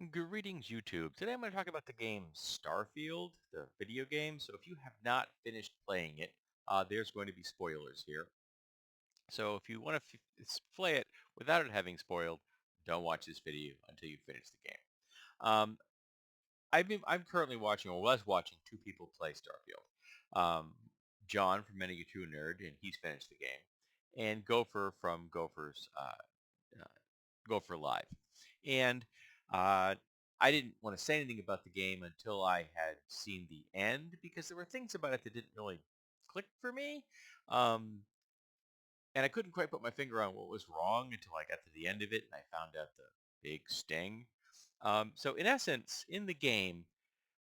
Greetings, YouTube. Today I'm going to talk about the game Starfield, the video game. So if you have not finished playing it, there's going to be spoilers here. So if you want to play it without it having spoiled, don't watch this video until you finish the game. Um, I'm currently watching, or was watching, two people play Starfield. John from Many True Nerd, and he's finished the game, and Gopher from uh, Gopher Live. And uh, I didn't want to say anything about the game until I had seen the end because there were things about it that didn't really click for me. Um, and I couldn't quite put my finger on what was wrong until I got to the end of it and I found out the big sting. So in essence, in the game,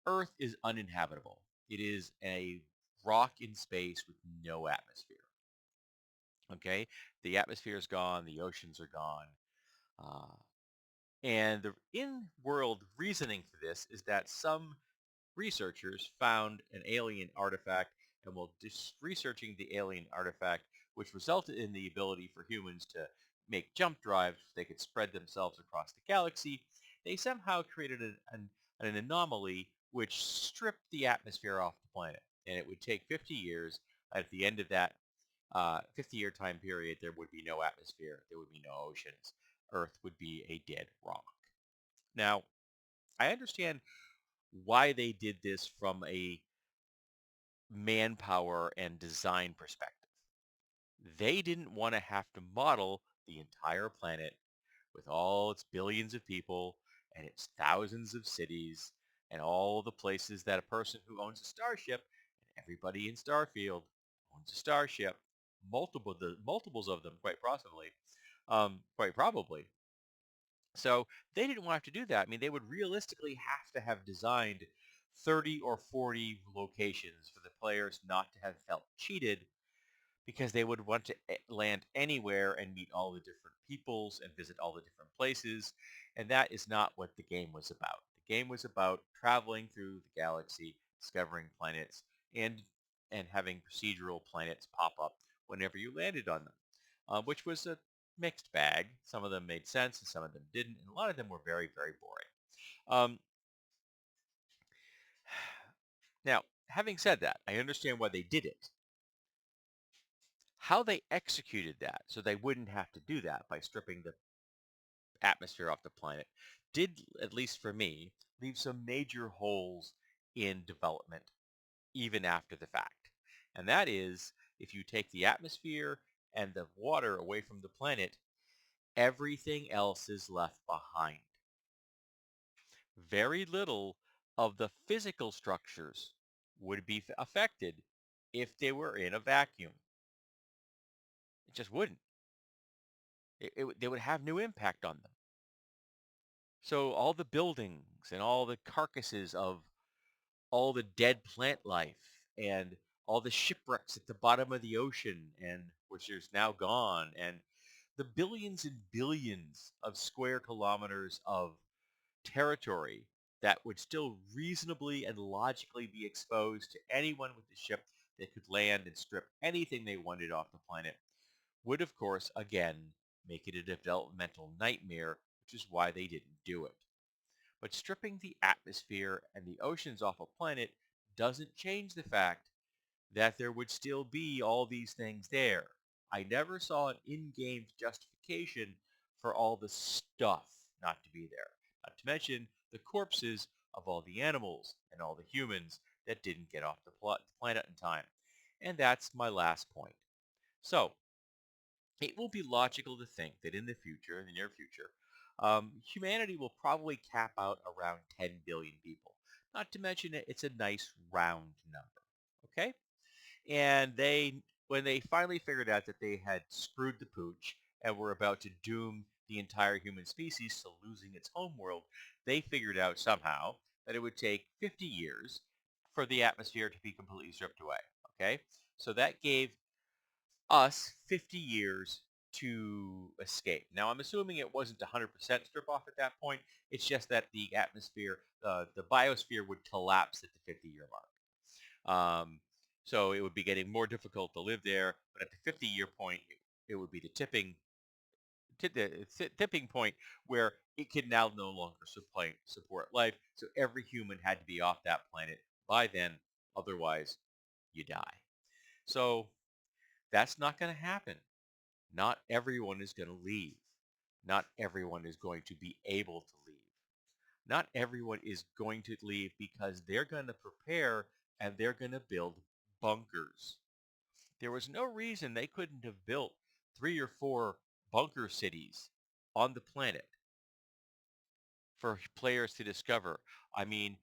Earth is uninhabitable. It is a rock in space with no atmosphere. Okay, the atmosphere is gone, the oceans are gone. Uh, And the in-world reasoning for this is that some researchers found an alien artifact, and while researching the alien artifact, which resulted in the ability for humans to make jump drives, they could spread themselves across the galaxy, they somehow created an anomaly which stripped the atmosphere off the planet. And it would take 50 years. At the end of that 50-year time period, there would be no atmosphere, there would be no oceans. Earth would be a dead rock. Now, I understand why they did this from a manpower and design perspective. They didn't want to have to model the entire planet with all its billions of people and its thousands of cities and all the places that a person who owns a starship, and everybody in Starfield owns a starship, multiples of them, quite probably. So they didn't want to have to do that. I mean, they would realistically have to have designed 30 or 40 locations for the players not to have felt cheated because they would want to land anywhere and meet all the different peoples and visit all the different places. And that is not what the game was about. The game was about traveling through the galaxy, discovering planets, and having procedural planets pop up whenever you landed on them, which was a mixed bag. Some of them made sense and some of them didn't, and a lot of them were very, very boring. Um, now, having said that, I understand why they did it. How they executed that so they wouldn't have to do that by stripping the atmosphere off the planet did, at least for me, leave some major holes in development even after the fact. And that is, if you take the atmosphere and the water away from the planet, everything else is left behind. Very little of the physical structures would be affected if they were in a vacuum. It just wouldn't. They would have no impact on them. So all the buildings and all the carcasses of all the dead plant life and all the shipwrecks at the bottom of the ocean and which is now gone, and the billions and billions of square kilometers of territory that would still reasonably and logically be exposed to anyone with a ship that could land and strip anything they wanted off the planet would, of course, again, make it a developmental nightmare, which is why they didn't do it. But stripping the atmosphere and the oceans off a planet doesn't change the fact that there would still be all these things there. I never saw an in-game justification for all the stuff not to be there. Not to mention the corpses of all the animals and all the humans that didn't get off the planet in time. And that's my last point. So, it will be logical to think that in the future, in the near future, humanity will probably cap out around 10 billion people. Not to mention it's a nice round number. Okay? And when they finally figured out that they had screwed the pooch and were about to doom the entire human species to losing its homeworld, they figured out somehow that it would take 50 years for the atmosphere to be completely stripped away. Okay? So that gave us 50 years to escape. Now, I'm assuming it wasn't 100% strip off at that point. It's just that the atmosphere, the biosphere would collapse at the 50-year mark. So it would be getting more difficult to live there. But at the 50-year point, it would be the tipping tipping point where it can now no longer support life. So every human had to be off that planet by then. Otherwise, you die. So that's not going to happen. Not everyone is going to leave. Not everyone is going to be able to leave. Not everyone is going to leave because they're going to prepare and they're going to build bunkers. There was no reason they couldn't have built 3 or 4 bunker cities on the planet for players to discover. I mean,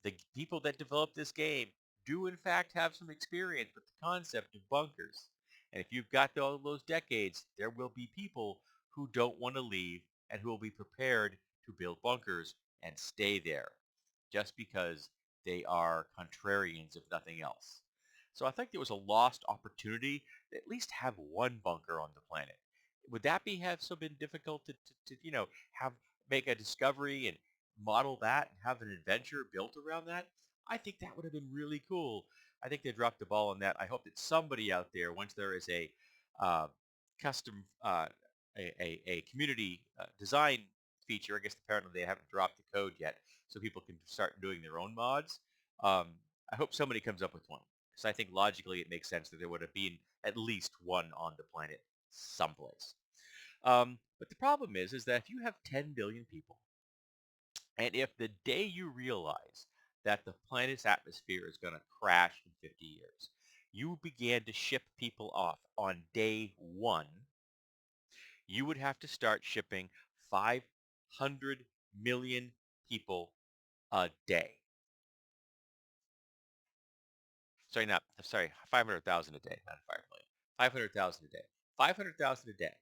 the people that developed this game do in fact have some experience with the concept of bunkers. And if you've got all those decades, there will be people who don't want to leave and who will be prepared to build bunkers and stay there just because they are contrarians, if nothing else. So I think there was a lost opportunity to at least have one bunker on the planet. Would that be have so been difficult to have make a discovery and model that and have an adventure built around that? I think that would have been really cool. I think they dropped the ball on that. I hope that somebody out there, once there is a uh, custom, a community design feature, I guess apparently they haven't dropped the code yet, so people can start doing their own mods. Um, I hope somebody comes up with one because I think logically it makes sense that there would have been at least one on the planet someplace. But the problem is that if you have 10 billion people, and if the day you realize that the planet's atmosphere is going to crash in 50 years, you began to ship people off on day one, you would have to start shipping 500 million people a day. Sorry, 500,000 a day, not 5 million. 500,000 a day. 500,000 a day,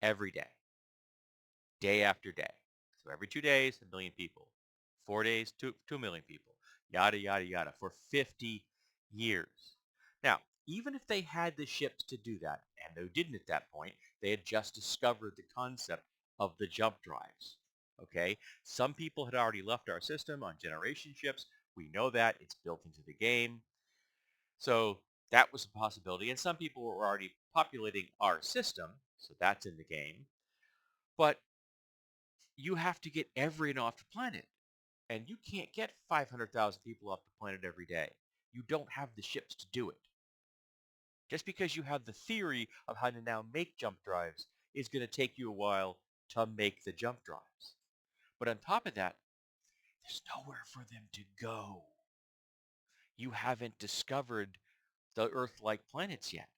every day. Day after day. So every 2 days, 1 million people. 4 days, 2 million people. Yada, yada, yada. For 50 years. Now, even if they had the ships to do that, and they didn't at that point, they had just discovered the concept of the jump drives. Okay? Some people had already left our system on generation ships. We know that. It's built into the game. So that was a possibility. And some people were already populating our system. So that's in the game. But you have to get everyone off the planet. And you can't get 500,000 people off the planet every day. You don't have the ships to do it. Just because you have the theory of how to now make jump drives is going to take you a while to make the jump drives. But on top of that, there's nowhere for them to go. You haven't discovered the Earth-like planets yet.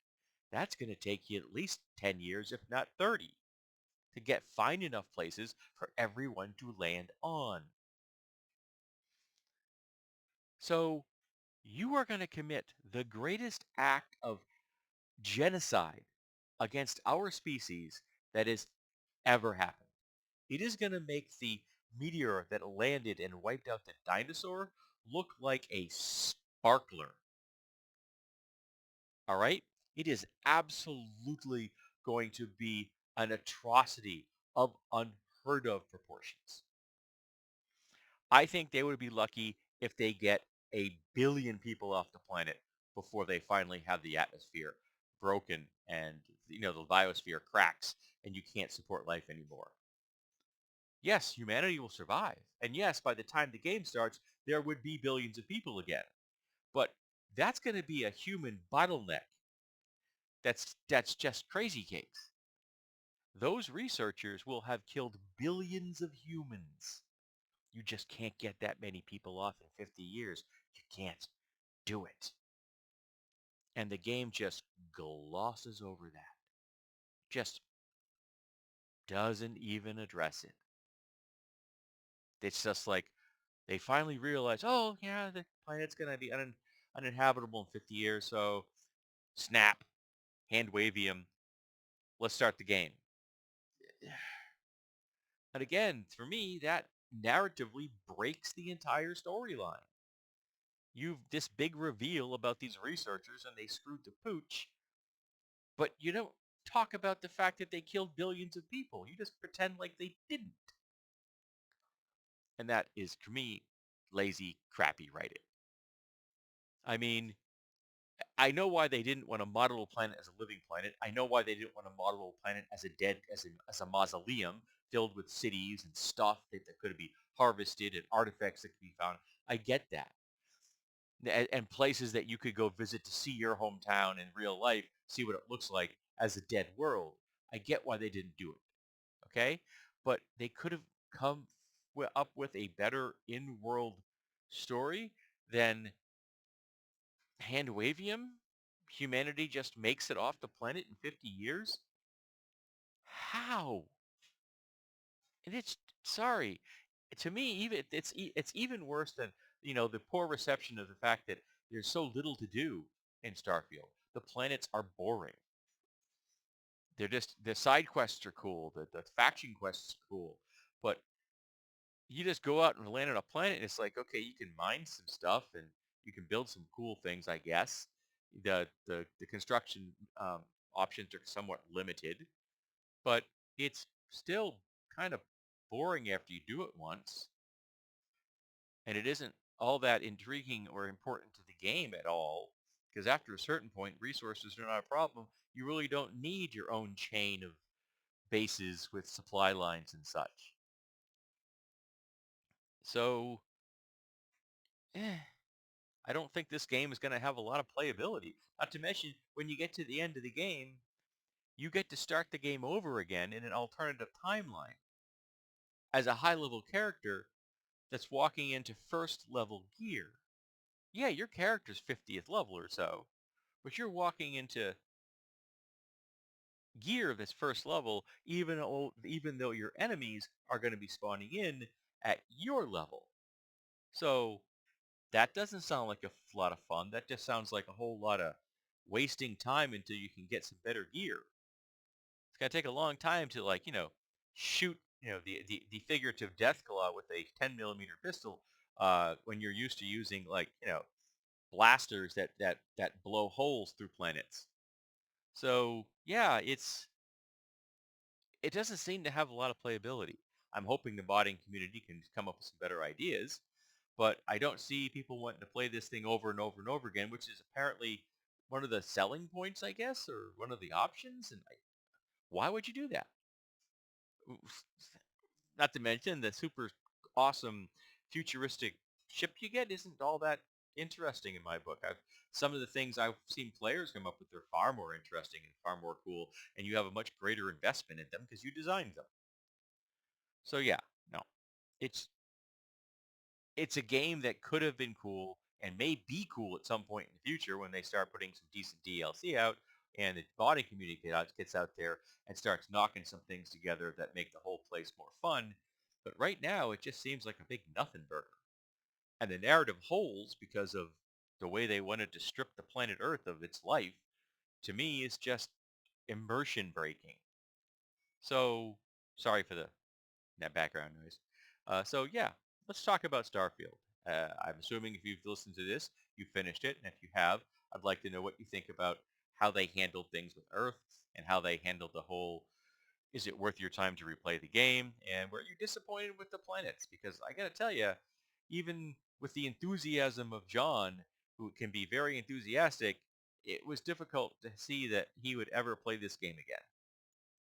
That's going to take you at least 10 years, if not 30, to find enough places for everyone to land on. So you are going to commit the greatest act of genocide against our species that has ever happened. It is going to make the meteor that landed and wiped out the dinosaur look like a sparkler. All right? It is absolutely going to be an atrocity of unheard of proportions. I think they would be lucky if they get 1 billion people off the planet before they finally have the atmosphere broken and the biosphere cracks and you can't support life anymore. Yes, humanity will survive. And yes, by the time the game starts, there would be billions of people again. But that's going to be a human bottleneck. That's just crazy cakes. Those researchers will have killed billions of humans. You just can't get that many people off in 50 years. You can't do it. And the game just glosses over that. Just doesn't even address it. It's just like they finally realize, oh, yeah, the planet's going to be uninhabitable in 50 years. So snap, hand wavium, let's start the game. And again, for me, that narratively breaks the entire storyline. You've this big reveal about these researchers and they screwed the pooch, but you don't talk about the fact that they killed billions of people. You just pretend like they didn't. And that is, for me, lazy, crappy writing. I mean, I know why they didn't want to model a planet as a living planet. I know why they didn't want to model a planet as a dead, as a mausoleum filled with cities and stuff that could be harvested and artifacts that could be found. I get that. And places that you could go visit to see your hometown in real life, see what it looks like as a dead world. I get why they didn't do it. Okay? But they could have come up with a better in-world story than Handwavium? Humanity just makes it off the planet in 50 years? How? And it's sorry. To me, even it's even worse than, the poor reception of the fact that there's so little to do in Starfield. The planets are boring. The side quests are cool, the faction quests are cool, but you just go out and land on a planet and it's like, okay, you can mine some stuff and you can build some cool things, I guess. The construction options are somewhat limited, but it's still kind of boring after you do it once, and it isn't all that intriguing or important to the game at all. Because after a certain point, resources are not a problem. You really don't need your own chain of bases with supply lines and such. So, eh, I don't think this game is going to have a lot of playability. Not to mention, when you get to the end of the game, you get to start the game over again in an alternative timeline as a high-level character that's walking into first-level gear. Yeah, your character's 50th level or so, but you're walking into gear that's first level, even though your enemies are going to be spawning in at your level. So that doesn't sound like a lot of fun. That just sounds like a whole lot of wasting time until you can get some better gear. It's gonna take a long time to, like, shoot, the figurative death claw with a 10 millimeter pistol when you're used to using, like, blasters that blow holes through planets. So yeah, it doesn't seem to have a lot of playability. I'm hoping the modding community can come up with some better ideas, but I don't see people wanting to play this thing over and over and over again, which is apparently one of the selling points, I guess, or one of the options. And why would you do that? Not to mention the super awesome futuristic ship you get isn't all that interesting in my book. Some of the things I've seen players come up with are far more interesting and far more cool, and you have a much greater investment in them because you designed them. So yeah, no, it's it's a game that could have been cool and may be cool at some point in the future when they start putting some decent DLC out and the modding community gets out there and starts knocking some things together that make the whole place more fun. But right now, it just seems like a big nothing burger. And the narrative holds because of the way they wanted to strip the planet Earth of its life, to me, is just immersion breaking. So, sorry for that background noise. So yeah, let's talk about Starfield. I'm assuming if you've listened to this, you finished it, and if you have, I'd like to know what you think about how they handled things with Earth and how they handled the whole, is it worth your time to replay the game, and were you disappointed with the planets? Because I gotta tell you, even with the enthusiasm of John, who can be very enthusiastic, it was difficult to see that he would ever play this game again.